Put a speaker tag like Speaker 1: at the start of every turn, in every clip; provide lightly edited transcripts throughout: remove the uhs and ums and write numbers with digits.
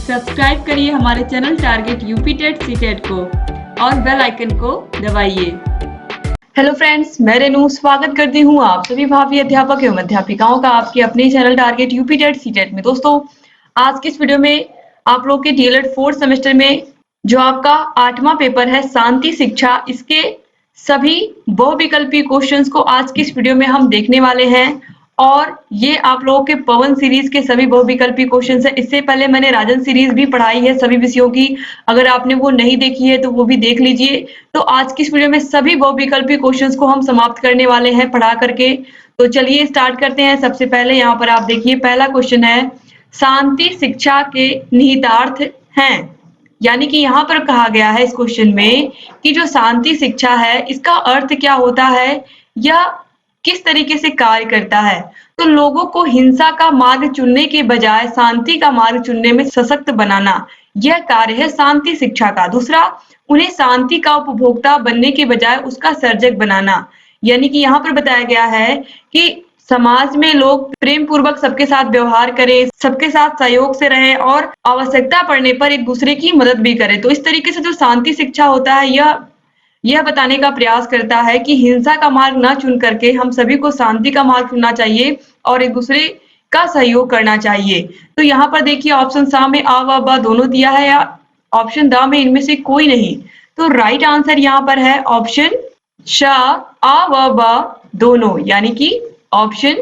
Speaker 1: Subscribe करिए हमारे channel target UP TET CTET को और बेल आइकन को दबाइए। हेलो फ्रेंड्स, मैं रेनू स्वागत करती हूँ आप सभी भावी अध्यापक एवं अध्यापिकाओं का आपके अपने channel target UP TET CTET में। दोस्तों, आज की इस वीडियो में आप लोग के डीएलएड 4th सेमेस्टर में जो आपका 8वां पेपर है शांति शिक्षा, इसके सभी बहुविकल्पी क्वेश्चंस को आज की इस वीडियो में हम देखने वाले हैं। और ये आप लोगों के पवन सीरीज के सभी बहुविकल्पी क्वेश्चंस है। इससे पहले मैंने राजन सीरीज भी पढ़ाई है सभी विषयों की, अगर आपने वो नहीं देखी है तो वो भी देख लीजिए। तो आज की इस वीडियो में सभी बहुविकल्पी क्वेश्चंस को हम समाप्त करने वाले हैं पढ़ा करके। तो चलिए स्टार्ट करते हैं। सबसे पहले यहाँ पर आप देखिए, पहला क्वेश्चन है शांति शिक्षा के निहितार्थ हैं। यानी कि यहाँ पर कहा गया है इस क्वेश्चन में कि जो शांति शिक्षा है इसका अर्थ क्या होता है या किस तरीके से कार्य करता है। तो लोगों को हिंसा का मार्ग चुनने के बजाय शांति का मार्ग चुनने में सशक्त बनाना, यह कार्य है शांति शिक्षा का। दूसरा, उन्हें शांति का उपभोक्ता बनने के बजाय उसका सर्जक बनाना। यानी कि यहाँ पर बताया गया है कि समाज में लोग प्रेम पूर्वक सबके साथ व्यवहार करें, सबके साथ सहयोग से रहें और आवश्यकता पड़ने पर एक दूसरे की मदद भी करें। तो इस तरीके से जो शांति शिक्षा होता है यह बताने का प्रयास करता है कि हिंसा का मार्ग न चुन करके हम सभी को शांति का मार्ग चुनना चाहिए और एक दूसरे का सहयोग करना चाहिए। तो यहाँ पर देखिए ऑप्शन सा में आ व ब दोनों दिया है या ऑप्शन द में इनमें से कोई नहीं। तो राइट आंसर यहाँ पर है ऑप्शन श, आ व ब दोनों, यानी कि ऑप्शन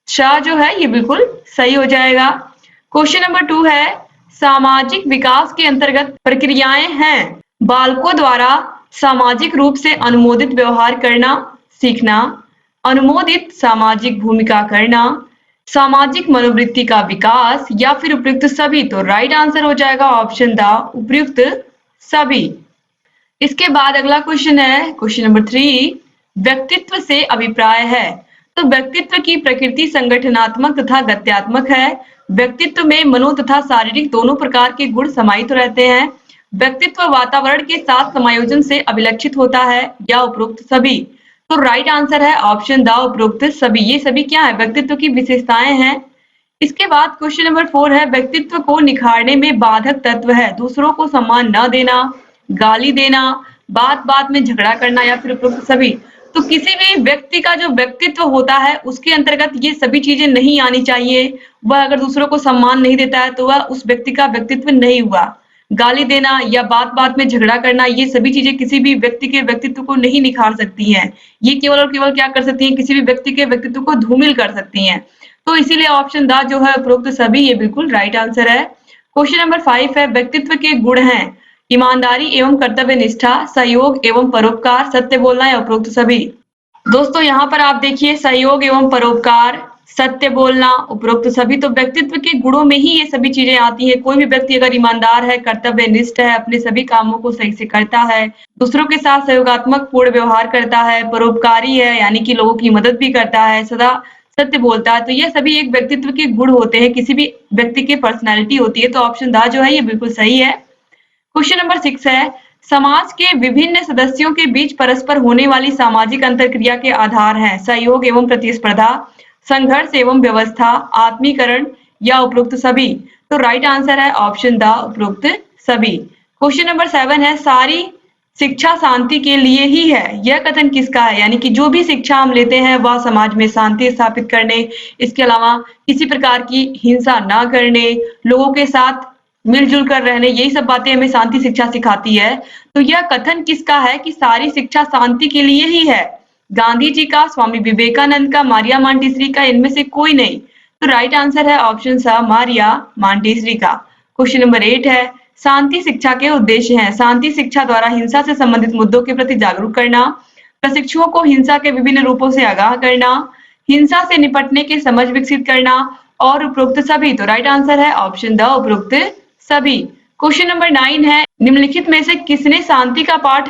Speaker 1: श जो है ये बिल्कुल सही हो जाएगा। क्वेश्चन नंबर 2 है सामाजिक विकास के अंतर्गत प्रक्रियाएं हैं। बालकों द्वारा सामाजिक रूप से अनुमोदित व्यवहार करना सीखना, अनुमोदित सामाजिक भूमिका करना, सामाजिक मनोवृत्ति का विकास या फिर उपयुक्त सभी। तो राइट आंसर हो जाएगा ऑप्शन द उपयुक्त सभी। इसके बाद अगला क्वेश्चन है क्वेश्चन नंबर 3, व्यक्तित्व से अभिप्राय है। तो व्यक्तित्व की प्रकृति संगठनात्मक तथा गत्यात्मक है। व्यक्तित्व में मनो तथा शारीरिक दोनों प्रकार के गुण समाहित रहते हैं। व्यक्तित्व वातावरण के साथ समायोजन से अभिलक्षित होता है या उपरोक्त सभी। तो राइट आंसर है ऑप्शन द उपरोक्त सभी। ये सभी क्या है? व्यक्तित्व की विशेषताएं हैं। इसके बाद क्वेश्चन नंबर 4 है व्यक्तित्व को निखारने में बाधक तत्व है। दूसरों को सम्मान न देना, गाली देना, बात बात में झगड़ा करना या फिर उपरोक्त सभी। तो किसी भी व्यक्ति का जो व्यक्तित्व होता है उसके अंतर्गत ये सभी चीजें नहीं आनी चाहिए। वह अगर दूसरों को सम्मान नहीं देता है तो वह उस व्यक्ति का व्यक्तित्व नहीं हुआ। गाली देना या बात बात में झगड़ा करना, ये सभी चीजें किसी भी व्यक्ति के व्यक्तित्व को नहीं निखार सकती हैं। ये केवल और केवल क्या कर सकती हैं? किसी भी व्यक्ति के व्यक्तित्व को धूमिल कर सकती हैं। तो इसीलिए ऑप्शन द जो है उपरोक्त सभी ये बिल्कुल राइट आंसर है। क्वेश्चन नंबर 5 है व्यक्तित्व के गुण हैं ईमानदारी एवं कर्तव्य निष्ठा, सहयोग एवं परोपकार, सत्य बोलना या उपरोक्त सभी। दोस्तों यहाँ पर आप देखिए सहयोग एवं परोपकार, सत्य बोलना, उपरोक्त सभी। तो व्यक्तित्व के गुणों में ही ये सभी चीजें आती हैं। कोई भी व्यक्ति अगर ईमानदार है, कर्तव्यनिष्ठ है, अपने सभी कामों को सही से करता है, दूसरों के साथ सहयोगात्मक पूर्ण व्यवहार करता है, परोपकारी है यानी कि लोगों की मदद भी करता है, सदा सत्य बोलता है, तो ये सभी एक व्यक्तित्व के गुण होते हैं, किसी भी व्यक्ति की पर्सनैलिटी होती है। तो ऑप्शन द जो है ये बिल्कुल सही है। क्वेश्चन नंबर 6 है समाज के विभिन्न सदस्यों के बीच परस्पर होने वाली सामाजिक अंतरक्रिया के आधार हैं सहयोग एवं प्रतिस्पर्धा, संघर्ष एवं व्यवस्था, आत्मीकरण या उपरोक्त सभी। तो राइट आंसर है ऑप्शन द उपरोक्त सभी। क्वेश्चन नंबर 7 है सारी शिक्षा शांति के लिए ही है। यह कथन किसका है? यानी कि जो भी शिक्षा हम लेते हैं वह समाज में शांति स्थापित करने, इसके अलावा किसी प्रकार की हिंसा ना करने, लोगों के साथ मिलजुल कर रहने, यही सब बातें हमें शांति शिक्षा सिखाती है। तो यह कथन किसका है कि सारी शिक्षा शांति के लिए ही है? गांधी जी का, स्वामी विवेकानंद का, मारिया मांटेसरी का, इनमें से कोई नहीं। तो राइट आंसर है ऑप्शन सा मारिया मांटेसरी का। क्वेश्चन नंबर 8 है शांति शिक्षा के उद्देश्य हैं शांति शिक्षा द्वारा हिंसा से संबंधित मुद्दों के प्रति जागरूक करना, प्रशिक्षुओं को हिंसा के विभिन्न रूपों से आगाह करना, हिंसा से निपटने की समझ विकसित करना और उपरोक्त सभी। तो राइट आंसर है ऑप्शन द उपरोक्त सभी। क्वेश्चन नंबर 9 है निम्नलिखित में से किसने शांति का पाठ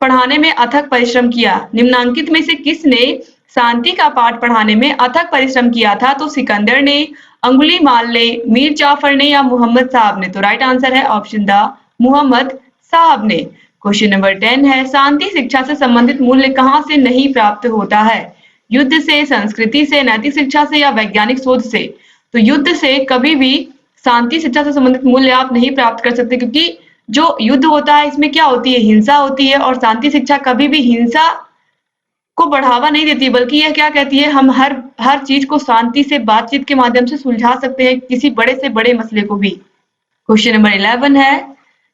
Speaker 1: पढ़ाने में अथक परिश्रम किया? निम्नांकित में से किसने शांति का पाठ पढ़ाने में अथक परिश्रम किया था? तो सिकंदर ने, अंगुलीमाल ने, मीर जाफर ने या मोहम्मद साहब ने। तो राइट आंसर है ऑप्शन द मोहम्मद साहब ने। क्वेश्चन नंबर 10 है शांति शिक्षा से संबंधित मूल्य कहाँ से नहीं प्राप्त होता है? युद्ध से, संस्कृति से, नैतिक शिक्षा से या वैज्ञानिक शोध से। तो युद्ध से कभी भी शांति शिक्षा से संबंधित मूल्य आप नहीं प्राप्त कर सकते, क्योंकि जो युद्ध होता है इसमें क्या होती है, हिंसा होती है, और शांति शिक्षा कभी भी हिंसा को बढ़ावा नहीं देती, बल्कि यह क्या कहती है, हम हर चीज को शांति से बातचीत के माध्यम से सुलझा सकते हैं, किसी बड़े से बड़े मसले को भी। क्वेश्चन नंबर 11 है,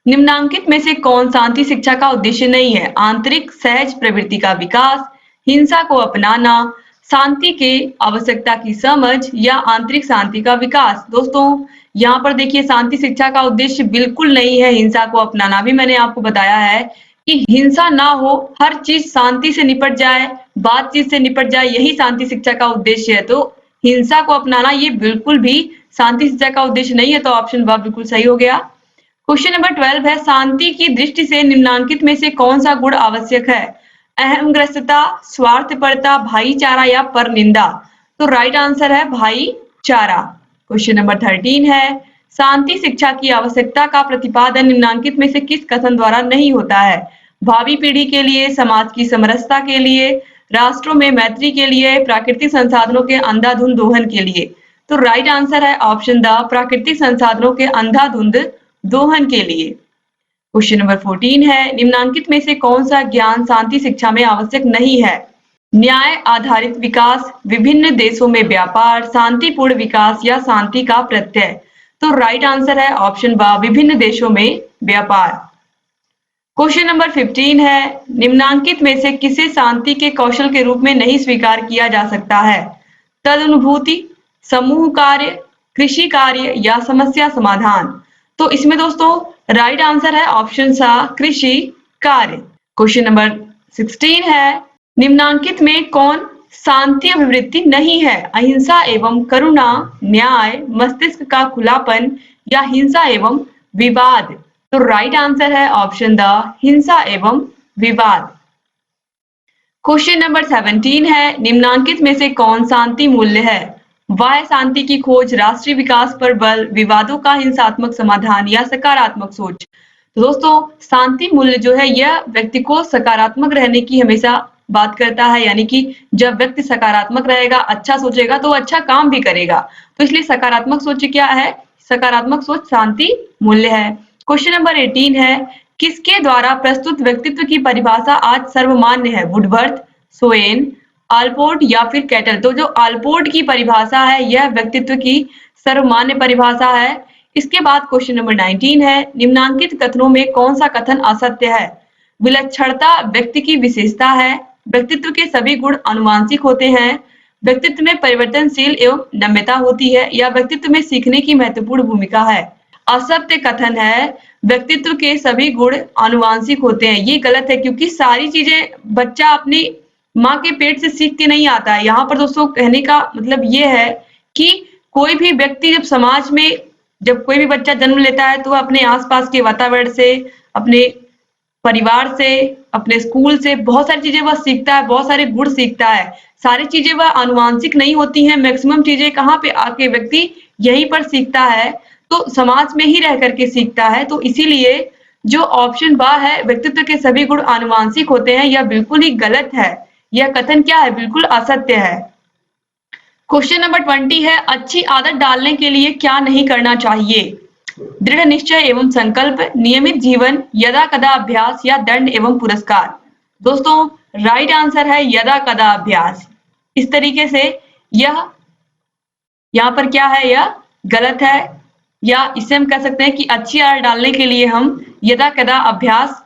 Speaker 1: निम्नांकित में से कौन शांति शिक्षा का उद्देश्य नहीं है? आंतरिक सहज प्रवृत्ति का विकास, हिंसा को अपनाना, शांति के आवश्यकता की समझ, या आंतरिक शांति का विकास। दोस्तों यहाँ पर देखिए, शांति शिक्षा का उद्देश्य बिल्कुल नहीं है हिंसा को अपनाना। भी मैंने आपको बताया है कि हिंसा ना हो, हर चीज शांति से निपट जाए, बातचीत से निपट जाए, यही शांति शिक्षा का उद्देश्य है। तो हिंसा को अपनाना ये बिल्कुल भी शांति शिक्षा का उद्देश्य नहीं है, तो ऑप्शन ब बिल्कुल सही हो गया। क्वेश्चन नंबर 12 है, शांति की दृष्टि से निम्नांकित में से कौन सा गुण आवश्यक है? अहमग्रस्तता, स्वार्थपरता, भाईचारा, या परनिंदा। तो राइट आंसर है भाईचारा। क्वेश्चन नंबर 13 है, शांति शिक्षा की आवश्यकता का प्रतिपादन निम्नांकित में से किस कथन द्वारा नहीं होता है? भावी पीढ़ी के लिए, समाज की समरसता के लिए, राष्ट्रों में मैत्री के लिए, प्राकृतिक संसाधनों के अंधाधुंध दोहन के लिए। तो राइट आंसर है ऑप्शन द, प्राकृतिक संसाधनों के अंधाधुंध दोहन के लिए। क्वेश्चन नंबर 14 है, निम्नांकित में से कौन सा ज्ञान शांति शिक्षा में आवश्यक नहीं है? न्याय आधारित विकास, विभिन्न देशों में व्यापार, शांतिपूर्ण विकास, या शांति का प्रत्यय। तो राइट आंसर है ऑप्शन ब, विभिन्न देशों में व्यापार। क्वेश्चन नंबर 15 है, निम्नांकित में से किसे शांति के कौशल के रूप में नहीं स्वीकार किया जा सकता है? तदनुभूति, समूह कार्य, कृषि कार्य, या समस्या समाधान। तो इसमें दोस्तों राइट आंसर है ऑप्शन सा, कृषि कार्य। क्वेश्चन नंबर 16 है, निम्नांकित में कौन शांति अभिवृत्ति नहीं है? अहिंसा एवं करुणा, न्याय, मस्तिष्क का खुलापन, या हिंसा एवं विवाद। तो राइट आंसर है ऑप्शन द, हिंसा एवं विवाद। क्वेश्चन नंबर 17 है, निम्नांकित में से कौन शांति मूल्य है? बाह्य शांति की खोज, राष्ट्रीय विकास पर बल, विवादों का हिंसात्मक समाधान, या सकारात्मक सोच। तो दोस्तों शांति मूल्य जो है यह व्यक्ति को सकारात्मक रहने की हमेशा बात करता है, यानी कि जब व्यक्ति सकारात्मक रहेगा, अच्छा सोचेगा, तो अच्छा काम भी करेगा। तो इसलिए सकारात्मक सोच क्या है? सकारात्मक सोच शांति मूल्य है। क्वेश्चन नंबर 18 है, किसके द्वारा प्रस्तुत व्यक्तित्व की परिभाषा आज सर्वमान्य है? वुडवर्थ, सोएन, आलपोर्ट, या फिर कैटल। तो जो आलपोर्ट की परिभाषा है यह व्यक्तित्व की सर्वमान्य परिभाषा है। इसके बाद क्वेश्चन नंबर 19 है, निम्नांकित कथनों में कौन सा कथन असत्य है? विलक्षणता व्यक्ति की विशेषता है, व्यक्तित्व के सभी गुण आनुवांशिक होते हैं, व्यक्तित्व में परिवर्तनशील एवं नम्यता होती है, या व्यक्तित्व में सीखने की महत्वपूर्ण भूमिका है। असत्य कथन है, व्यक्तित्व के सभी गुण आनुवांशिक होते हैं। ये गलत है, क्योंकि सारी चीजें बच्चा अपनी माँ के पेट से सीख के नहीं आता है। यहाँ पर दोस्तों कहने का मतलब ये है कि कोई भी व्यक्ति जब समाज में, जब कोई भी बच्चा जन्म लेता है तो वह अपने आसपास के वातावरण से, अपने परिवार से, अपने स्कूल से बहुत सारी चीजें वह सीखता है, बहुत सारे गुण सीखता है। सारी चीजें वह आनुवांशिक नहीं होती हैं, मैक्सिमम चीजें कहाँ पे आके व्यक्ति यहीं पर सीखता है, तो समाज में ही रह करके सीखता है। तो इसीलिए जो ऑप्शन बा है, व्यक्तित्व के सभी गुण आनुवांशिक होते हैं, यह बिल्कुल ही गलत है। यह कथन क्या है? बिल्कुल असत्य है। क्वेश्चन नंबर 20 है, अच्छी आदत डालने के लिए क्या नहीं करना चाहिए? दृढ़ निश्चय एवं संकल्प, नियमित जीवन, यदा कदा अभ्यास, या दंड एवं पुरस्कार। दोस्तों राइट आंसर है यदा कदा अभ्यास। इस तरीके से यह यहाँ पर क्या है? यह गलत है, या इसे हम कह सकते हैं कि अच्छी आदत डालने के लिए हम यदा कदा अभ्यास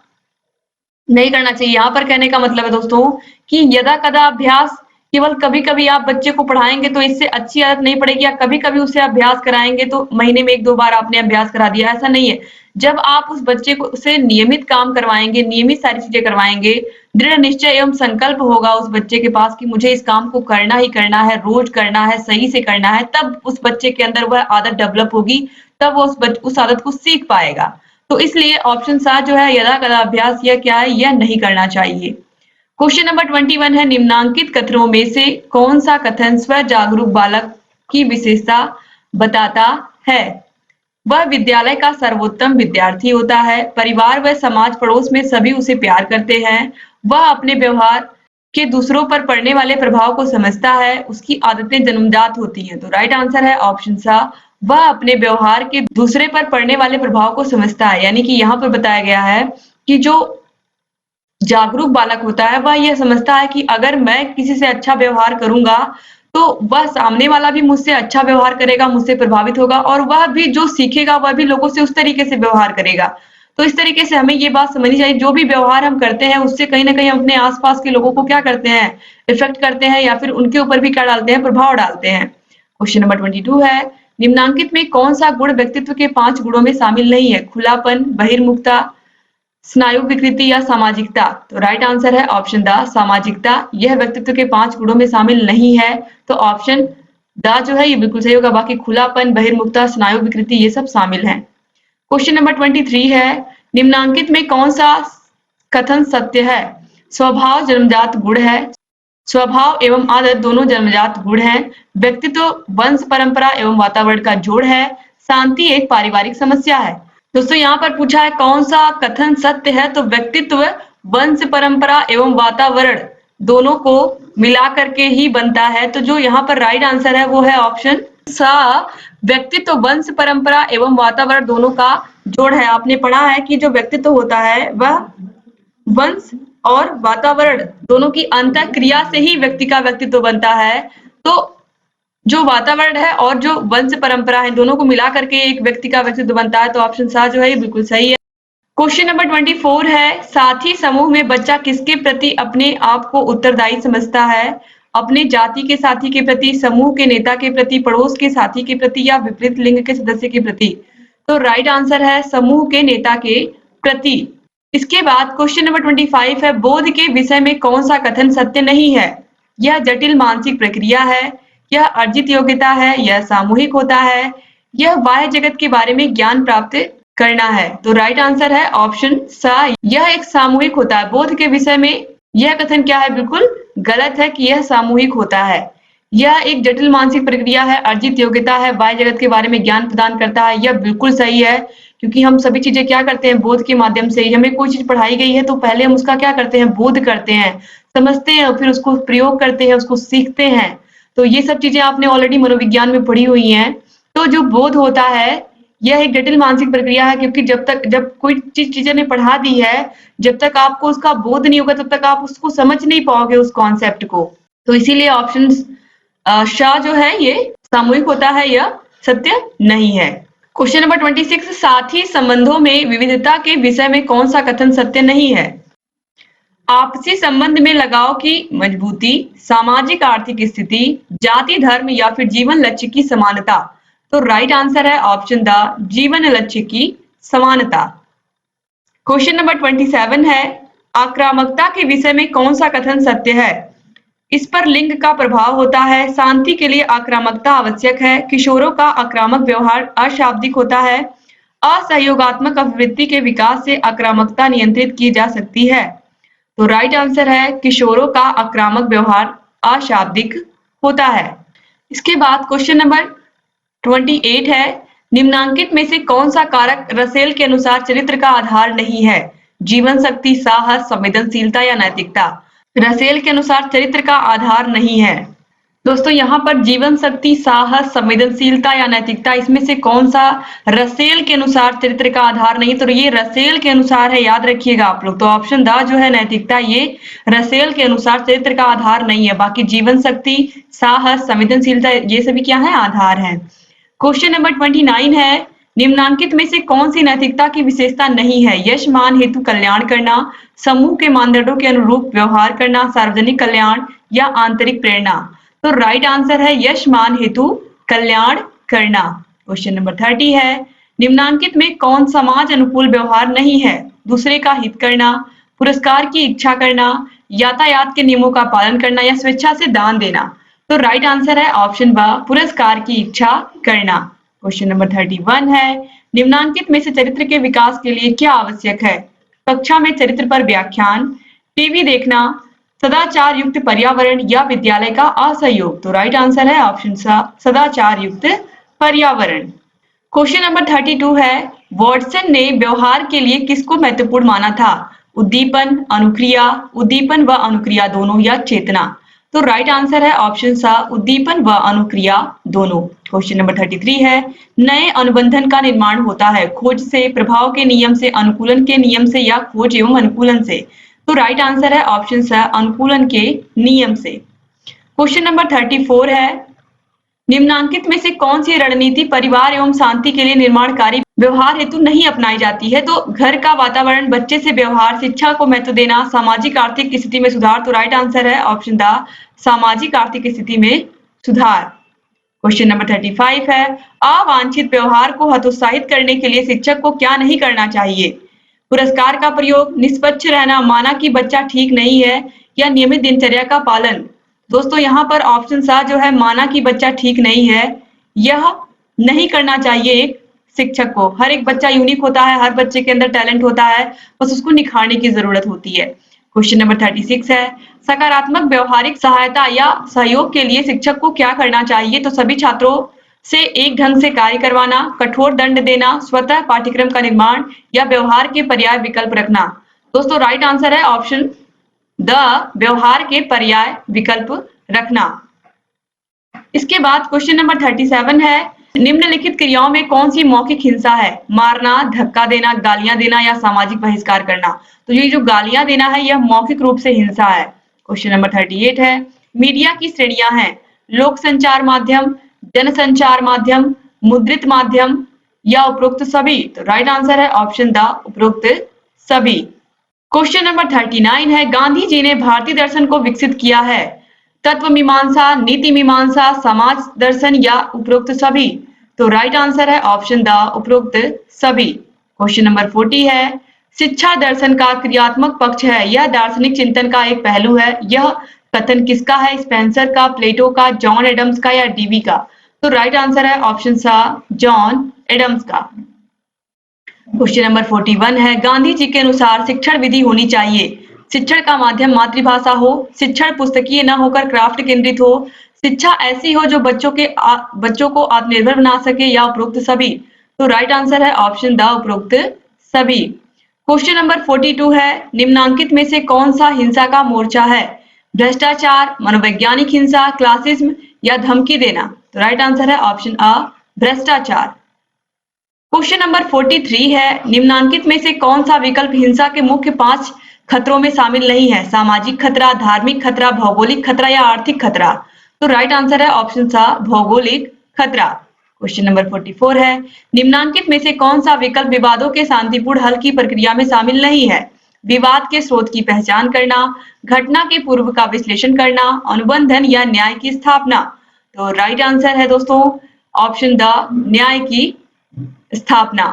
Speaker 1: नहीं करना चाहिए। यहाँ पर कहने का मतलब है दोस्तों कि यदा कदा अभ्यास केवल कभी कभी आप बच्चे को पढ़ाएंगे तो इससे अच्छी आदत नहीं पड़ेगी, या कभी कभी उसे अभ्यास कराएंगे तो महीने में 1-2 बार आपने अभ्यास करा दिया, ऐसा नहीं है। जब आप उस बच्चे को से नियमित काम करवाएंगे, नियमित सारी चीजें करवाएंगे, दृढ़ निश्चय एवं संकल्प होगा उस बच्चे के पास कि मुझे इस काम को करना ही करना है, रोज करना है, सही से करना है, तब उस बच्चे के अंदर वह आदत डेवलप होगी, तब वो उस आदत को सीख पाएगा। तो इसलिए ऑप्शन 7 जो है यदा कदा अभ्यास, यह क्या है? यह नहीं करना चाहिए। क्वेश्चन नंबर 21 है, निम्नांकित कथनों में से कौन सा कथन स्व जागरूक बालक की विशेषता बताता है? वह विद्यालय का सर्वोत्तम विद्यार्थी होता है, परिवार व समाज पड़ोस में सभी उसे प्यार करते हैं, वह अपने व्यवहार के दूसरों पर पड़ने वाले प्रभाव को समझता है, उसकी आदतें जन्मजात होती हैं। तो राइट आंसर है ऑप्शन सा, वह अपने व्यवहार के दूसरे पर पड़ने वाले प्रभाव को समझता है। यानी कि यहाँ पर बताया गया है कि जो जागरूक बालक होता है वह यह समझता है कि अगर मैं किसी से अच्छा व्यवहार करूंगा तो वह सामने वाला भी मुझसे अच्छा व्यवहार करेगा, मुझसे प्रभावित होगा और वह भी जो सीखेगा वह भी लोगों से उस तरीके से व्यवहार करेगा। तो इस तरीके से हमें ये बात समझनी चाहिए, जो भी व्यवहार हम करते हैं उससे कहीं ना कहीं हम अपने आसपास के लोगों को क्या करते हैं, इफेक्ट करते हैं या फिर उनके ऊपर भी क्या डालते हैं, प्रभाव डालते हैं। क्वेश्चन नंबर 22 है, निम्नांकित में कौन सा गुण व्यक्तित्व के 5 गुणों में शामिल नहीं है? खुलापन, बहिर्मुखता, स्नायु विकृति या सामाजिकता? तो राइट आंसर है ऑप्शन द सामाजिकता। यह व्यक्तित्व के 5 गुणों में शामिल नहीं है, तो ऑप्शन द जो है ये बिल्कुल सही होगा। बाकी खुलापन, बहिर्मुखता, स्नायु विकृति ये सब शामिल हैं। क्वेश्चन नंबर 23 है, निम्नांकित में कौन सा कथन सत्य है? स्वभाव जन्मजात गुण है, स्वभाव एवं आदत दोनों जन्मजात गुण हैं, व्यक्तित्व वंश परंपरा एवं वातावरण का जोड़ है, शांति एक पारिवारिक समस्या है। दोस्तों यहाँ पर पूछा है कौन सा कथन सत्य है, तो व्यक्तित्व वंश परंपरा एवं वातावरण दोनों को मिला करके ही बनता है। तो जो यहाँ पर राइट आंसर है वो है ऑप्शन सा, व्यक्तित्व वंश परंपरा एवं वातावरण दोनों का जोड़ है। आपने पढ़ा है कि जो व्यक्तित्व होता है वह वंश और वातावरण दोनों की अंतर क्रिया से ही व्यक्ति का व्यक्तित्व बनता है। तो जो वातावरण है और जो वंश परंपरा है दोनों को मिला करके एक व्यक्ति का व्यक्तित्व बनता है। तो ऑप्शन सा जो है ये बिल्कुल सही है। क्वेश्चन नंबर 24 है, साथी समूह में बच्चा किसके प्रति अपने आप को उत्तरदायी समझता है? अपने जाति के साथी के प्रति, समूह के नेता के प्रति, पड़ोस के साथी के प्रति या विपरीत लिंग के सदस्य के प्रति? तो राइट आंसर है समूह के नेता के प्रति। इसके बाद क्वेश्चन नंबर 25 है, बोध के विषय में कौन सा कथन सत्य नहीं है? यह जटिल मानसिक प्रक्रिया है, यह अर्जित योग्यता है, यह सामूहिक होता है, यह बाह्य जगत के बारे में ज्ञान प्राप्त करना है। तो राइट आंसर है ऑप्शन सा, यह एक सामूहिक होता है। बोध के विषय में यह कथन क्या है, बिल्कुल गलत है कि यह सामूहिक होता है। यह एक जटिल मानसिक प्रक्रिया है, अर्जित योग्यता है, बाह्य जगत के बारे में ज्ञान प्रदान करता है, यह बिल्कुल सही है। क्योंकि हम सभी चीजें क्या करते हैं, बोध के माध्यम से ही। हमें कोई चीज पढ़ाई गई है तो पहले हम उसका क्या करते हैं, बोध करते हैं, समझते हैं, फिर उसको प्रयोग करते हैं, उसको सीखते हैं। तो ये सब चीजें आपने ऑलरेडी मनोविज्ञान में पढ़ी हुई हैं। तो जो बोध होता है यह एक जटिल मानसिक प्रक्रिया है, क्योंकि जब कोई चीज टीचर ने पढ़ा दी है, जब तक आपको उसका बोध नहीं होगा तब तक आप उसको समझ नहीं पाओगे उस कॉन्सेप्ट को। तो इसीलिए ऑप्शन शाह जो है ये सामूहिक होता है, यह सत्य नहीं है। क्वेश्चन नंबर 26, साथी संबंधों में विविधता के विषय में कौन सा कथन सत्य नहीं है? आपसी संबंध में लगाव की मजबूती, सामाजिक आर्थिक स्थिति, जाति धर्म या फिर जीवन लक्ष्य की समानता? तो राइट आंसर है ऑप्शन द जीवन लक्ष्य की समानता। क्वेश्चन नंबर 27 है, आक्रामकता के विषय में कौन सा कथन सत्य है? इस पर लिंग का प्रभाव होता है, शांति के लिए आक्रामकता आवश्यक है, किशोरों का आक्रामक व्यवहार अशाब्दिक होता है, असहयोगात्मक अभिवृत्ति के विकास से आक्रामकता नियंत्रित की जा सकती है। तो राइट आंसर है किशोरों का आक्रामक व्यवहार अशाब्दिक होता है। इसके बाद क्वेश्चन नंबर 28 है, निम्नांकित में से कौन सा कारक रसेल के अनुसार चरित्र का आधार नहीं है? जीवन शक्ति, साहस, संवेदनशीलता या नैतिकता? रसेल के अनुसार चरित्र का आधार नहीं है। दोस्तों यहाँ पर जीवन शक्ति, साहस, संवेदनशीलता या नैतिकता, इसमें से कौन सा रसेल के अनुसार चरित्र का आधार नहीं? तो ये रसेल के अनुसार है, याद रखिएगा आप लोग। तो ऑप्शन द जो है नैतिकता, ये रसेल के अनुसार चरित्र का आधार नहीं है। बाकी जीवन शक्ति, साहस, संवेदनशीलता ये सभी क्या है, आधार है। क्वेश्चन नंबर 29 है, निम्नांकित में से कौन सी नैतिकता की विशेषता नहीं है? यश मान हेतु कल्याण करना, समूह के मानदंडों के अनुरूप व्यवहार करना, सार्वजनिक कल्याण या आंतरिक प्रेरणा? तो राइट आंसर है यश मान हेतु कल्याण करना। क्वेश्चन नंबर 30 है, निम्नांकित में कौन समाज अनुकूल व्यवहार नहीं है? दूसरे का हित करना, पुरस्कार की इच्छा करना, यातायात के नियमों का पालन करना या स्वेच्छा से दान देना? तो राइट आंसर है ऑप्शन ब पुरस्कार की इच्छा करना। क्वेश्चन नंबर 31 है, निम्नांकित में से चरित्र के विकास के लिए क्या आवश्यक है? कक्षा में चरित्र पर व्याख्यान, टीवी देखना, सदाचार युक्त पर्यावरण या विद्यालय का असहयोग? तो राइट आंसर है ऑप्शन सदाचार युक्त पर्यावरण। क्वेश्चन नंबर 32 है, वॉटसन ने व्यवहार के लिए किसको महत्वपूर्ण माना था? उद्दीपन, अनुक्रिया, उद्दीपन व अनुक्रिया दोनों या चेतना? तो राइट आंसर है ऑप्शन सा उद्दीपन व अनुक्रिया दोनों। क्वेश्चन नंबर 33 है, नए अनुबंधन का निर्माण होता है खोज से, प्रभाव के नियम से, अनुकूलन के नियम से या खोज एवं अनुकूलन से। तो राइट आंसर है ऑप्शन सा अनुकूलन के नियम से। क्वेश्चन नंबर 34 है, निम्नांकित में से कौन सी रणनीति परिवार एवं शांति के लिए निर्माणकारी व्यवहार हेतु नहीं अपनाई जाती है? तो घर का वातावरण, बच्चे से व्यवहार, शिक्षा को महत्व देना, सामाजिक आर्थिक स्थिति में सुधार। तो राइट आंसर है ऑप्शन द सामाजिक आर्थिक स्थिति में सुधार। क्वेश्चन नंबर 35 है, अवांछित व्यवहार को हतोत्साहित करने के लिए शिक्षक को क्या नहीं करना चाहिए? पुरस्कार का प्रयोग, निष्पक्ष रहना, माना कि बच्चा ठीक नहीं है या नियमित दिनचर्या का पालन। दोस्तों यहाँ पर ऑप्शन सा जो है माना कि बच्चा ठीक नहीं है, यह नहीं करना चाहिए एक शिक्षक को। हर एक बच्चा यूनिक होता है, हर बच्चे के अंदर टैलेंट होता है, बस उसको निखारने की जरूरत होती है। क्वेश्चन नंबर 36 है, सकारात्मक व्यवहारिक सहायता या सहयोग के लिए शिक्षक को क्या करना चाहिए? तो सभी छात्रों से एक ढंग से कार्य करवाना, कठोर दंड देना, स्वतः पाठ्यक्रम का निर्माण या व्यवहार के पर्याय विकल्प रखना। दोस्तों राइट आंसर है ऑप्शन द व्यवहार के पर्याय विकल्प रखना। इसके बाद क्वेश्चन नंबर 37 है, निम्नलिखित क्रियाओं में कौन सी मौखिक हिंसा है? मारना, धक्का देना, गालियां देना या सामाजिक बहिष्कार करना। तो ये जो गालियां देना है यह मौखिक रूप से हिंसा है। क्वेश्चन नंबर 38 है, मीडिया की श्रेणियां हैं लोक संचार माध्यम, जनसंचार माध्यम, मुद्रित माध्यम या उपरोक्त सभी। तो राइट आंसर है ऑप्शन द उपरोक्त सभी। क्वेश्चन नंबर 39 है, गांधी जी ने भारतीय दर्शन को विकसित किया है तत्व मीमांसा, नीति मीमांसा, समाज दर्शन या उपरोक्त सभी। तो राइट आंसर है ऑप्शन द उपरोक्त सभी। क्वेश्चन नंबर 40 है, शिक्षा दर्शन का क्रियात्मक पक्ष है, यह दार्शनिक चिंतन का एक पहलू है। यह कथन किसका है? स्पेंसर का, प्लेटो का, जॉन एडम्स का या डीवी का। तो राइट आंसर है ऑप्शन सा जॉन एडम्स का। क्वेश्चन नंबर 41 है, गांधी जी के अनुसार शिक्षण विधि होनी चाहिए, शिक्षण का माध्यम मातृभाषा हो, शिक्षण पुस्तकीय न होकर क्राफ्ट केंद्रित हो, शिक्षा ऐसी हो जो बच्चों को आत्मनिर्भर बना सके या उपरोक्त सभी। तो राइट आंसर है ऑप्शन द उपरोक्त सभी। क्वेश्चन नंबर 42 है, निम्नांकित में से कौन सा हिंसा का मोर्चा है? भ्रष्टाचार, मनोवैज्ञानिक हिंसा, क्लासिज्म या धमकी देना। तो राइट आंसर है ऑप्शन अ भ्रष्टाचार। क्वेश्चन नंबर 43 है, निम्नांकित में से कौन सा विकल्प हिंसा के मुख्य 5 खतरों में शामिल नहीं है? सामाजिक खतरा, धार्मिक खतरा, भौगोलिक खतरा या आर्थिक खतरा। तो राइट आंसर है ऑप्शन सा भौगोलिक खतरा। क्वेश्चन नंबर 44 है, निम्नांकित में से कौन सा विकल्प विवादों के शांतिपूर्ण हल की प्रक्रिया में शामिल नहीं है? विवाद के स्रोत की पहचान करना, घटना के पूर्व का विश्लेषण करना, अनुबंधन या न्याय की स्थापना। तो राइट आंसर है दोस्तों ऑप्शन द न्याय की स्थापना।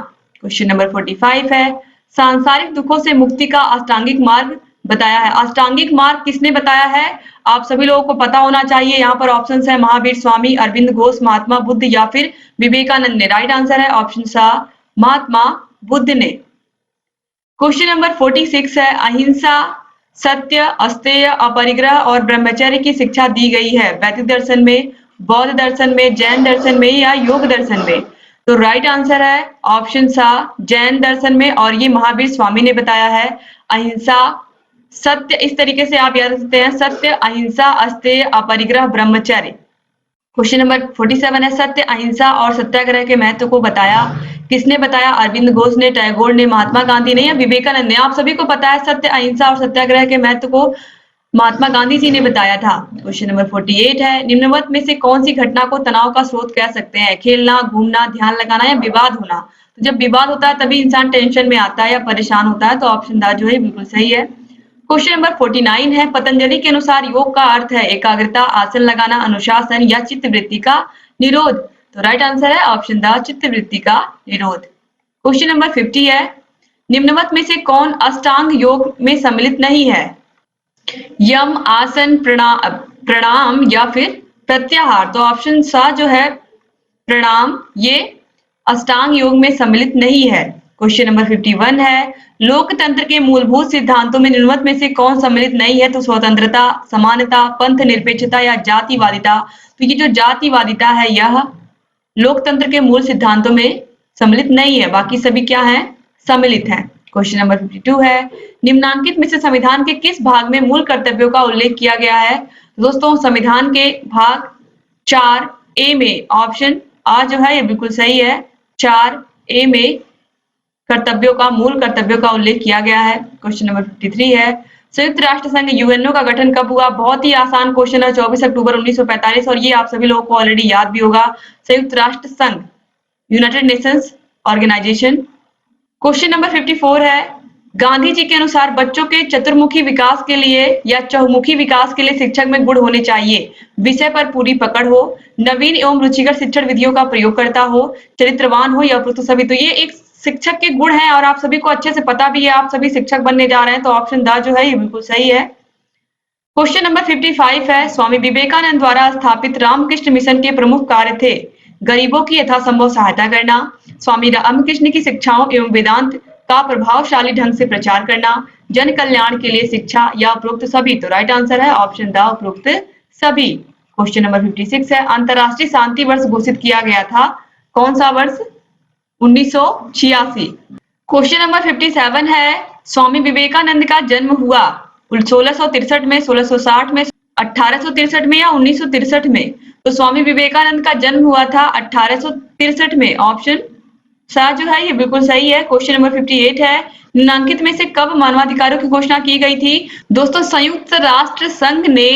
Speaker 1: क्वेश्चन नंबर 45 है, सांसारिक दुखों से मुक्ति का अष्टांगिक मार्ग बताया है। अष्टांगिक मार्ग किसने बताया है? आप सभी लोगों को पता होना चाहिए। यहाँ पर ऑप्शन है महावीर स्वामी, अरविंद घोष, महात्मा बुद्ध या फिर विवेकानंद ने। राइट आंसर है ऑप्शन सा महात्मा बुद्ध ने। क्वेश्चन नंबर 46 है, अहिंसा, सत्य, अस्तेय, अपरिग्रह और ब्रह्मचर्य की शिक्षा दी गई है वैदिक दर्शन में, बौद्ध दर्शन में, जैन दर्शन में या योग दर्शन में। तो राइट आंसर है ऑप्शन सा जैन दर्शन में, और ये महावीर स्वामी ने बताया है। अहिंसा, सत्य, इस तरीके से आप याद रखते हैं, सत्य, अहिंसा, अस्तेय, अपरिग्रह, ब्रह्मचर्य। क्वेश्चन नंबर 47 है, सत्य, अहिंसा और सत्याग्रह के महत्व को बताया किसने बताया? अरविंद घोष ने, टैगोर ने, महात्मा गांधी ने या विवेकानंद ने। आप सभी को पता है सत्य, अहिंसा और सत्याग्रह के महत्व को महात्मा गांधी जी ने बताया था। क्वेश्चन नंबर 48 है, निम्नवत में से कौन सी घटना को तनाव का स्रोत कह सकते हैं? खेलना, घूमना, ध्यान लगाना या विवाद होना। तो जब विवाद होता है तभी इंसान टेंशन में आता है या परेशान होता है। तो ऑप्शन द जो है बिल्कुल सही है। क्वेश्चन नंबर 49 है, पतंजलि के अनुसार योग का अर्थ है एकाग्रता, आसन लगाना, अनुशासन या चित्तवृत्ति का निरोध। तो राइट आंसर है ऑप्शन द चित्तवृत्ति का निरोध। क्वेश्चन नंबर 50 है, निम्नवत में से कौन अष्टांग योग में सम्मिलित नहीं है? यम, आसन, प्रणाम या फिर प्रत्याहार। तो ऑप्शन सा जो है प्रणाम, ये अष्टांग योग में सम्मिलित नहीं है। क्वेश्चन नंबर 51 है, लोकतंत्र के मूलभूत सिद्धांतों में निम्नवत में से कौन सम्मिलित नहीं है? तो स्वतंत्रता, समानता, पंथ निरपेक्षता या जातिवादिता। तो ये जो जातिवादिता है यह लोकतंत्र के मूल सिद्धांतों में सम्मिलित नहीं है, बाकी सभी क्या है? सम्मिलित हैं। क्वेश्चन नंबर 52 है, निम्नांकित में से संविधान के किस भाग में मूल कर्तव्यों का उल्लेख किया गया है? दोस्तों संविधान के भाग 4A में ऑप्शन आ जो है ये बिल्कुल सही है। 4A में मूल कर्तव्यों का उल्लेख किया गया है। क्वेश्चन नंबर 53 है, संयुक्त राष्ट्र संघ यूएनओ का गठन कब हुआ? बहुत ही आसान क्वेश्चन है, 24 अक्टूबर 1945, और ये आप सभी लोगों को ऑलरेडी याद भी होगा। संयुक्त राष्ट्र संघ, United Nations organisation. Question number 54 है, गांधी जी के अनुसार बच्चों के चतुर्मुखी विकास के लिए या चहुमुखी विकास के लिए शिक्षक में गुण होने चाहिए। विषय पर पूरी पकड़ हो, नवीन एवं रुचिकर शिक्षण विधियों का प्रयोग करता हो, चरित्रवान हो या उपयुक्त सभी। तो ये एक शिक्षक के गुण हैं और आप सभी को अच्छे से पता भी है, आप सभी शिक्षक बनने जा रहे हैं, तो ऑप्शन द जो है ये बिल्कुल सही है। क्वेश्चन नंबर 55 है, स्वामी विवेकानंद द्वारा स्थापित रामकृष्ण मिशन के प्रमुख कार्य थे गरीबों की यथासंभव सहायता करना, स्वामी रामकृष्ण की शिक्षाओं एवं वेदांत का प्रभावशाली ढंग से प्रचार करना, जन कल्याण के लिए शिक्षा या उपरोक्त सभी। तो राइट आंसर है ऑप्शन द, उपरोक्त सभी। क्वेश्चन नंबर 56 है, अंतरराष्ट्रीय शांति वर्ष घोषित किया गया था, कौन सा वर्ष? 1986। क्वेश्चन नंबर 57 है, स्वामी विवेकानंद का जन्म हुआ 1663 में, 1660 में, 1863 में या 1963 में? तो स्वामी विवेकानंद का जन्म हुआ था 1863 में, ऑप्शन सा जो है ये बिल्कुल सही है। क्वेश्चन नंबर 58 है, निम्नलिखित में से कब मानवाधिकारों की घोषणा की गई थी? दोस्तों संयुक्त राष्ट्र संघ ने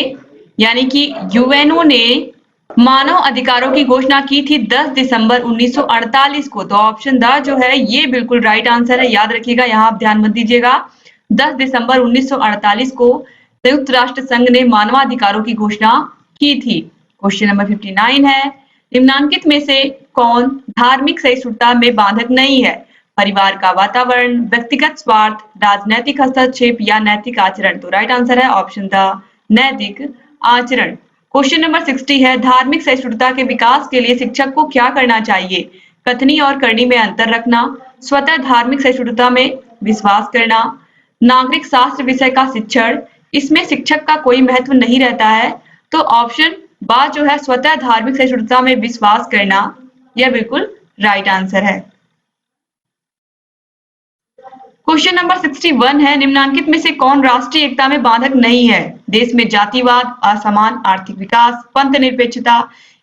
Speaker 1: यानी कि यूएनओ ने मानव अधिकारों की घोषणा की थी 10 दिसंबर 1948 को। तो ऑप्शन द जो है ये बिल्कुल राइट आंसर है, याद रखिएगा, यहाँ आप ध्यान मत दीजिएगा। 10 दिसंबर 1948 को संयुक्त राष्ट्र संघ ने मानवाधिकारों की घोषणा की थी। क्वेश्चन नंबर 59 है, निम्नलिखित में से कौन धार्मिक सहिष्णुता में बाधक नहीं है? परिवार का वातावरण, व्यक्तिगत स्वार्थ, राजनैतिक हस्तक्षेप या नैतिक आचरण? तो राइट आंसर है ऑप्शन द, नैतिक आचरण। क्वेश्चन नंबर 60 है, धार्मिक सहिष्णुता के विकास के लिए शिक्षक को क्या करना चाहिए? कथनी और करनी में अंतर रखना, स्वतः धार्मिक सहिष्णुता में विश्वास करना, नागरिक शास्त्र विषय का शिक्षण, इसमें शिक्षक का कोई महत्व नहीं रहता है। तो ऑप्शन बा जो है स्वतः धार्मिक सहिष्णुता में विश्वास करना, यह बिल्कुल राइट आंसर है। क्वेश्चन नंबर 61 है, निम्नलिखित में से कौन राष्ट्रीय एकता में बाधक नहीं है? देश में जातिवाद, असमान आर्थिक विकास, पंथ निरपेक्षता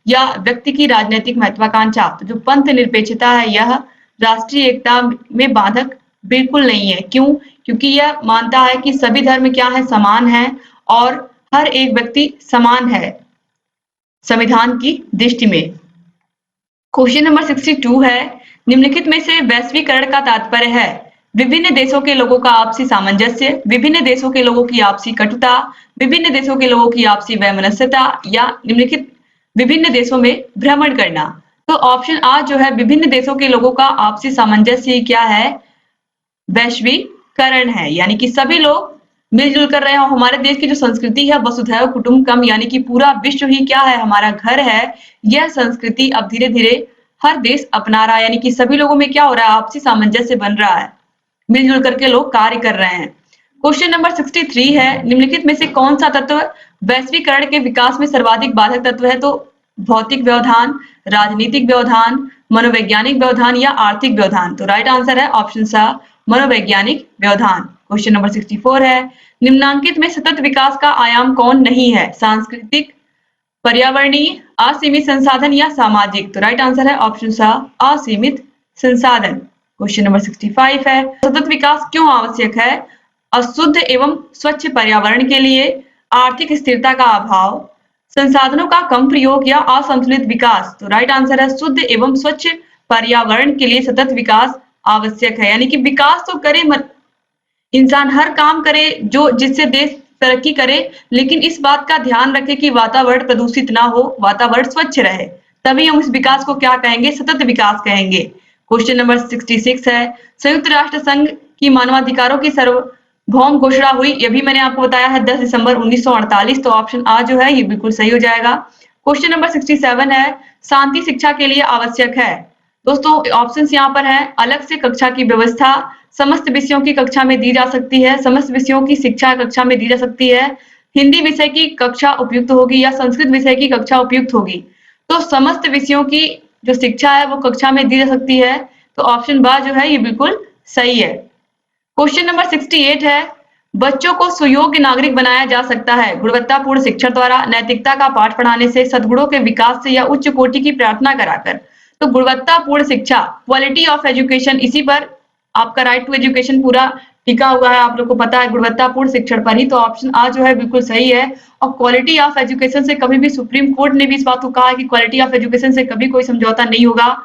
Speaker 1: या व्यक्ति की राजनीतिक महत्वाकांक्षा? तो जो पंथ निरपेक्षता है यह राष्ट्रीय एकता में बाधक बिल्कुल नहीं है। क्यों? क्योंकि यह मानता है कि सभी धर्म क्या है, समान है और हर एक व्यक्ति समान है संविधान की दृष्टि में। क्वेश्चन नंबर 62 है, निम्नलिखित में से वैश्वीकरण का तात्पर्य है विभिन्न देशों के लोगों का आपसी सामंजस्य, विभिन्न देशों के लोगों की आपसी कटुता, विभिन्न देशों के लोगों की आपसी वैमनस्यता या निम्नलिखित विभिन्न देशों में भ्रमण करना? तो ऑप्शन आ जो है विभिन्न देशों के लोगों का आपसी सामंजस्य क्या है? वैश्वीकरण है, यानी कि सभी लोग मिलजुल कर रहे हो। हमारे देश की जो संस्कृति है वसुधैव कुटुंबकम, यानी कि पूरा विश्व ही क्या है, हमारा घर है। यह संस्कृति अब धीरे धीरे हर देश अपना रहा है, यानी कि सभी लोगों में क्या हो रहा है, आपसी सामंजस्य बन रहा है, मिलजुल करके लोग कार्य कर रहे हैं। क्वेश्चन नंबर 63 है, निम्नलिखित में से कौन सा तत्व वैश्वीकरण के विकास में सर्वाधिक बाधक तत्व है? तो भौतिक व्यवधान, राजनीतिक व्यवधान, मनोवैज्ञानिक व्यवधान या आर्थिक व्यवधान? तो राइट आंसर है ऑप्शन सा, मनोवैज्ञानिक व्यवधान। क्वेश्चन नंबर 64 है, निम्नलिखित में सतत विकास का आयाम कौन नहीं है? सांस्कृतिक, पर्यावरणीय, असीमित संसाधन या सामाजिक? तो राइट आंसर है ऑप्शन सा, असीमित संसाधन। क्वेश्चन नंबर 65 है, सतत विकास क्यों आवश्यक है? अशुद्ध एवं स्वच्छ पर्यावरण के लिए, आर्थिक स्थिरता का अभाव, संसाधनों का कम प्रयोग या असंतुलित विकास? तो राइट आंसर है शुद्ध एवं स्वच्छ पर्यावरण के लिए सतत विकास आवश्यक है, यानी कि विकास तो करे इंसान, हर काम करे जो जिससे देश तरक्की करे, लेकिन इस बात का ध्यान रखे कि वातावरण प्रदूषित ना हो, वातावरण स्वच्छ रहे, तभी हम इस विकास को क्या कहेंगे, सतत विकास कहेंगे। क्वेश्चन नंबर 66 है, संयुक्त राष्ट्र संघ की मानवाधिकारों की सार्वभौम घोषणा हुई, ये भी मैंने आपको बताया है 10 दिसंबर 1948। तो ऑप्शन आ जो है ये बिल्कुल सही हो जाएगा। क्वेश्चन नंबर 67 है, शांति शिक्षा के लिए आवश्यक है? दोस्तों ऑप्शंस यहाँ पर है, अलग से कक्षा की व्यवस्था, समस्त विषयों की कक्षा में दी जा सकती है, समस्त विषयों की शिक्षा कक्षा में दी जा सकती है, हिंदी विषय की कक्षा उपयुक्त होगी या संस्कृत विषय की कक्षा उपयुक्त होगी? तो समस्त विषयों की जो शिक्षा है वो कक्षा में दी जा सकती है, तो ऑप्शन बा जो है ये बिल्कुल सही है। क्वेश्चन नंबर 68 है, बच्चों को सुयोग्य नागरिक बनाया जा सकता है गुणवत्तापूर्ण शिक्षा द्वारा, नैतिकता का पाठ पढ़ाने से, सद्गुणों के विकास से या उच्च कोटि की प्रार्थना कराकर। तो गुणवत्तापूर्ण शिक्षा, क्वालिटी ऑफ एजुकेशन, इसी पर आपका राइट टू एजुकेशन पूरा टिका हुआ है। आप लोग को पता है गुणवत्तापूर्ण शिक्षण पर ही। तो ऑप्शन आ जो है बिल्कुल सही है। और क्वालिटी ऑफ एजुकेशन से कभी भी, सुप्रीम कोर्ट ने भी इस बात को कहा है कि क्वालिटी ऑफ एजुकेशन से कभी कोई समझौता नहीं होगा।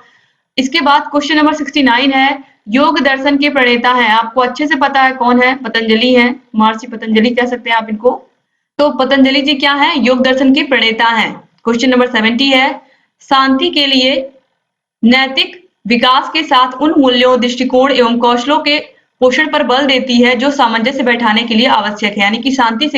Speaker 1: इसके बाद क्वेश्चन नंबर 69 है, योग दर्शन के प्रणेता हैं, आपको अच्छे से पता है कौन है, पतंजलि हैं, महर्षि पतंजलि कह सकते हैं आप इनको। तो पतंजलि जी क्या है, योग दर्शन के प्रणेता हैं। क्वेश्चन नंबर 70 है, शांति के लिए नैतिक विकास के साथ उन मूल्यों, दृष्टिकोण एवं कौशलों के पोषण पर बल देती है जो सामंजस्य बैठाने के लिए आवश्यक है। यानी कि शांति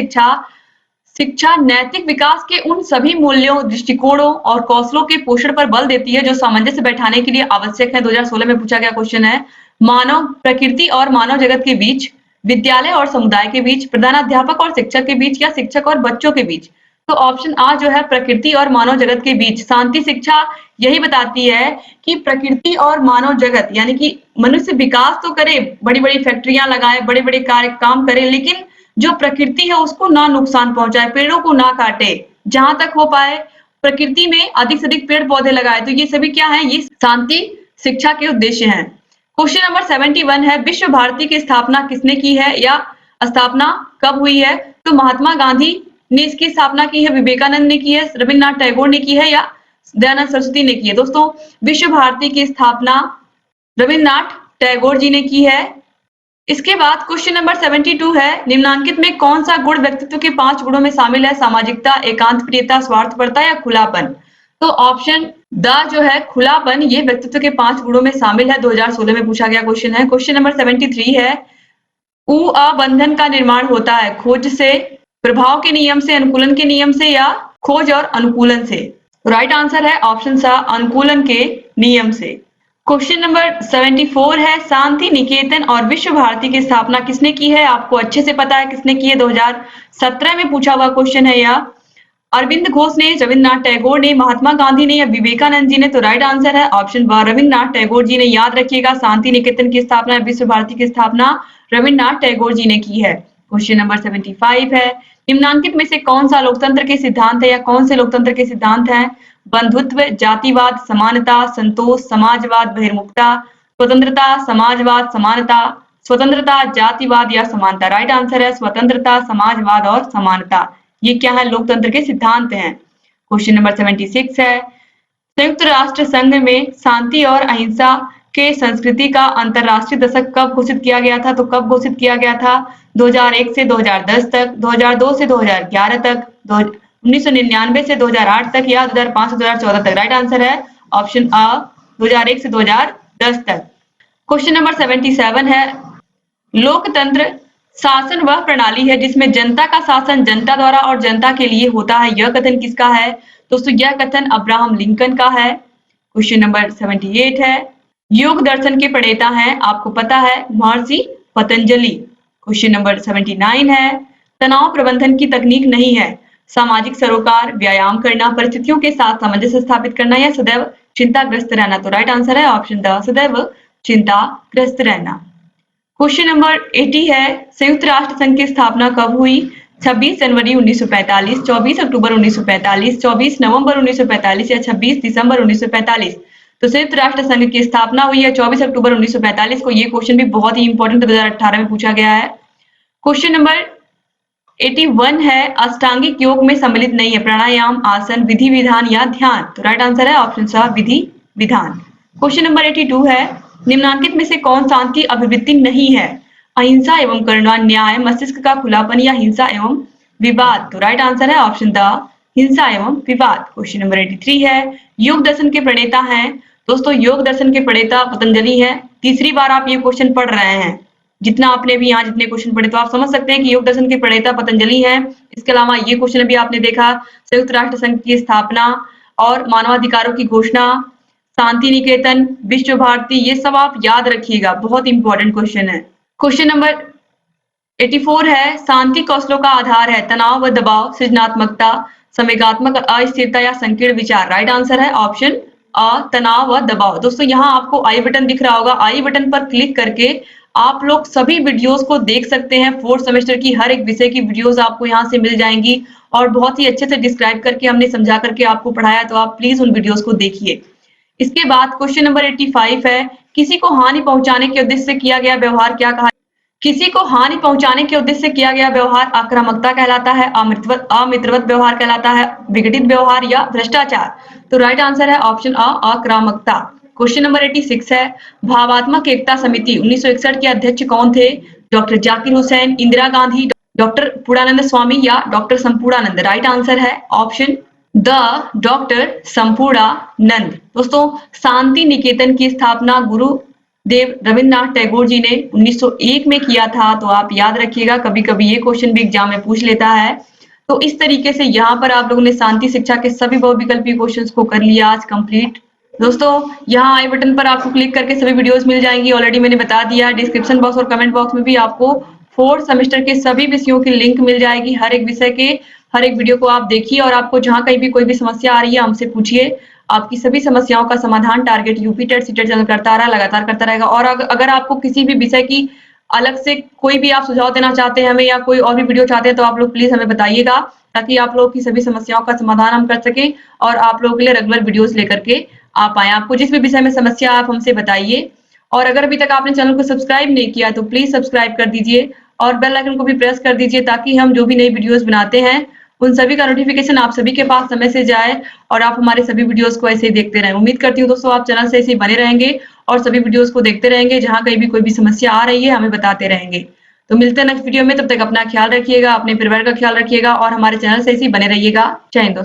Speaker 1: शिक्षा नैतिक विकास के उन सभी मूल्यों, दृष्टिकोणों और कौशलों के पोषण पर बल देती है जो सामंजस्य बैठाने के लिए आवश्यक है। 2016 में पूछा गया क्वेश्चन है। मानव प्रकृति और मानव जगत के बीच, विद्यालय और समुदाय के बीच, प्रधानाध्यापक और शिक्षक के बीच, या शिक्षक और बच्चों के बीच। तो ऑप्शन आ जो है, प्रकृति और मानव जगत के बीच। शांति शिक्षा यही बताती है कि प्रकृति और मानव जगत, यानी कि मनुष्य विकास तो करे, बड़ी बड़ी फैक्ट्रियां लगाए, बड़े बड़े कार्य काम करे, लेकिन जो प्रकृति है उसको ना नुकसान पहुंचाए, पेड़ों को ना काटे, जहां तक हो पाए प्रकृति में अधिक से अधिक पेड़ पौधे लगाए। तो ये सभी क्या है, ये शांति शिक्षा के उद्देश्य हैं। क्वेश्चन नंबर 71 है, विश्व भारती की स्थापना किसने की है या स्थापना कब हुई है? तो महात्मा गांधी ने इसकी स्थापना की है, विवेकानंद ने की है, रविन्द्रनाथ टैगोर ने की है, या दयानंद सरस्वती ने की है। दोस्तों, विश्व भारती की स्थापना रविन्द्रनाथ टैगोर जी ने की है। इसके बाद क्वेश्चन नंबर 72 है, निम्नांकित में कौन सा गुण व्यक्तित्व के 5 गुणों में शामिल है? सामाजिकता, एकांत प्रियता, स्वार्थपरता या खुलापन? तो ऑप्शन द जो है खुलापन, ये व्यक्तित्व के 5 गुणों में शामिल है। 2016 में पूछा गया क्वेश्चन है। क्वेश्चन नंबर 73 है, बंधन का निर्माण होता है खोज से, प्रभाव के नियम से, अनुकूलन के नियम से, या खोज और अनुकूलन से? राइट आंसर है ऑप्शन सा, अनुकूलन के नियम से। क्वेश्चन नंबर 74 है, शांति निकेतन और विश्व भारती की स्थापना किसने की है? आपको अच्छे से पता है किसने की है। 2017 में पूछा हुआ क्वेश्चन है। या अरविंद घोष ने, रविन्द्रनाथ टैगोर ने, महात्मा गांधी ने, या विवेकानंद जी ने? तो राइट आंसर है ऑप्शन ब, रविन्द्रनाथ टैगोर जी ने। याद रखिएगा, शांति निकेतन की स्थापना, विश्व भारती की स्थापना रविन्द्रनाथ टैगोर जी ने की है। क्वेश्चन नंबर 75 है, निम्नांकित में से कौन सा लोकतंत्र के सिद्धांत है या कौन से लोकतंत्र के सिद्धांत हैं? बंधुत्व, जातिवाद, समानता, संतोष, समाजवाद, बहिर्मुखता, स्वतंत्रता, समाजवाद, समानता, स्वतंत्रता, जातिवाद या समानता? राइट आंसर है स्वतंत्रता, समाजवाद और समानता। ये क्या है, लोकतंत्र के सिद्धांत हैं। क्वेश्चन नंबर 76 है, संयुक्त राष्ट्र संघ में शांति और अहिंसा के संस्कृति का अंतरराष्ट्रीय दशक कब घोषित किया गया था? तो कब घोषित किया गया था? 2001 से 2010 तक, 2002 से 2011 तक, 1999 से 2008 तक, या 2005 से 2014 तक? राइट आंसर है ऑप्शन अ, 2001 से 2010 तक। क्वेश्चन नंबर 77 है, लोकतंत्र शासन वह प्रणाली है जिसमें जनता का शासन जनता द्वारा और जनता के लिए होता है। यह कथन किसका है? दोस्तों, यह कथन अब्राहम लिंकन का है। क्वेश्चन नंबर 78 है, योग दर्शन के प्रणेता हैं, आपको पता है, महर्षि पतंजलि। क्वेश्चन नंबर 79 है, तनाव प्रबंधन की तकनीक नहीं है, सामाजिक सरोकार, व्यायाम करना, परिस्थितियों के साथ सामंजस्य स्थापित करना, या सदैव चिंताग्रस्त रहना? तो राइट आंसर है ऑप्शन द, सदैव चिंताग्रस्त रहना। क्वेश्चन नंबर 80 है, संयुक्त राष्ट्र संघ की स्थापना कब हुई? 26 जनवरी 1945, 24 अक्टूबर 1945, 24 नवंबर 1945 या 26 दिसंबर 1945? तो संयुक्त राष्ट्र संघ की स्थापना हुई है 24 अक्टूबर 1945 को। ये क्वेश्चन भी बहुत ही इंपॉर्टेंट 2018 में पूछा गया है। क्वेश्चन नंबर 81 है, अष्टांगिक योग में सम्मिलित नहीं है, प्राणायाम, आसन, विधि विधान या ध्यान? तो राइट आंसर है ऑप्शन सा, विधि विधान। क्वेश्चन नंबर 82 है, निम्नांकित में से कौन शांति अभिवृत्ति नहीं है? अहिंसा एवं करुणा, न्याय, मस्तिष्क का खुलापन, या हिंसा एवं विवाद? तो राइट आंसर है ऑप्शन द, हिंसा एवं विवाद। क्वेश्चन नंबर 83 है, योग दर्शन के प्रणेता हैं? दोस्तों, योग दर्शन के प्रणेता पतंजलि हैं। तीसरी बार आप ये क्वेश्चन पढ़ रहे हैं, जितना आपने भी यहाँ जितने क्वेश्चन पढ़े, तो आप समझ सकते हैं कि योग दर्शन के प्रणेता पतंजलि हैं। इसके अलावा ये क्वेश्चन भी आपने देखा, संयुक्त राष्ट्र संघ की स्थापना और मानवाधिकारों की घोषणा, शांति निकेतन, विश्व भारती, ये सब आप याद रखिएगा, बहुत इंपॉर्टेंट क्वेश्चन है। क्वेश्चन नंबर 84 है, शांति कौशलों का आधार है, तनाव व दबाव, सृजनात्मकता, संवेगात्मक अस्थिरता या संकीर्ण विचार? राइट आंसर है ऑप्शन तनाव व दबाव। दोस्तों यहाँ आपको आई बटन दिख रहा होगा, आई बटन पर क्लिक करके आप लोग सभी वीडियोस को देख सकते हैं। 4th सेमेस्टर की हर एक विषय की वीडियोस आपको यहाँ से मिल जाएंगी और बहुत ही अच्छे से डिस्क्राइब करके हमने समझा करके आपको पढ़ाया, तो आप प्लीज उन वीडियोस को देखिए। इसके बाद क्वेश्चन नंबर 85 है, किसी को हानि पहुंचाने के उद्देश्य से किया गया व्यवहार क्या कहा? किसी को हानि पहुंचाने के उद्देश्य से किया गया व्यवहार आक्रामकता कहलाता है, अमित्रवत व्यवहार कहलाता है, विघटित व्यवहार या भ्रष्टाचार। तो राइट आंसर है ऑप्शन अ, आक्रामकता। क्वेश्चन नंबर 86 है, भावात्मक एकता समिति 1961 के अध्यक्ष कौन थे? डॉक्टर जाकिर हुसैन, इंदिरा गांधी, डॉक्टर पूर्णानंद स्वामी या डॉक्टर संपूर्णानंद। राइट आंसर है ऑप्शन द डॉक्टर संपूर्णानंद। दोस्तों शांति निकेतन की स्थापना गुरुदेव रविन्द्रनाथ टैगोर जी ने 1901 में किया था, तो आप याद रखिएगा, कभी कभी ये क्वेश्चन भी एग्जाम में पूछ लेता है। तो इस तरीके से यहाँ पर आप लोगों ने शांति शिक्षा के सभी बहुविकल्पी क्वेश्चंस को कर लिया आज कंप्लीट। दोस्तों यहाँ आई बटन पर आपको क्लिक करके सभी वीडियोस मिल जाएंगी, ऑलरेडी मैंने बता दिया। डिस्क्रिप्शन बॉक्स और कमेंट बॉक्स में भी आपको 4th सेमेस्टर के सभी विषयों की लिंक मिल जाएगी। हर एक विषय के हर एक वीडियो को आप देखिए और आपको जहां कहीं भी कोई भी समस्या आ रही है हमसे पूछिए। आपकी सभी समस्याओं का समाधान target UP TET CTET channel करता रहा, लगातार करता रहेगा। और अगर आपको किसी भी विषय की अलग से कोई भी आप सुझाव देना चाहते हैं हमें, या कोई और भी वीडियो चाहते हैं, तो आप लोग प्लीज हमें बताइएगा, ताकि आप लोग की सभी समस्याओं का समाधान हम कर सकें और आप लोगों के लिए रेगुलर वीडियोस लेकर के आ पाए। आपको जिस भी विषय में समस्या आप हमसे बताइए। और अगर अभी तक आपने चैनल को सब्सक्राइब नहीं किया तो प्लीज सब्सक्राइब कर दीजिए और बेल आइकन को भी प्रेस कर दीजिए, ताकि हम जो भी नई वीडियोस बनाते हैं उन सभी का नोटिफिकेशन आप सभी के पास समय से जाए और आप हमारे सभी वीडियोस को ऐसे ही देखते रहें। उम्मीद करती हूँ दोस्तों आप चैनल से ऐसे ही बने रहेंगे और सभी वीडियोस को देखते रहेंगे, जहां कहीं भी कोई भी समस्या आ रही है हमें बताते रहेंगे। तो मिलते हैं नेक्स्ट वीडियो में, तब तक अपना ख्याल रखिएगा, अपने परिवार का ख्याल रखिएगा और हमारे चैनल से ऐसे ही बने रहिएगा। जय हिंद दोस्तों।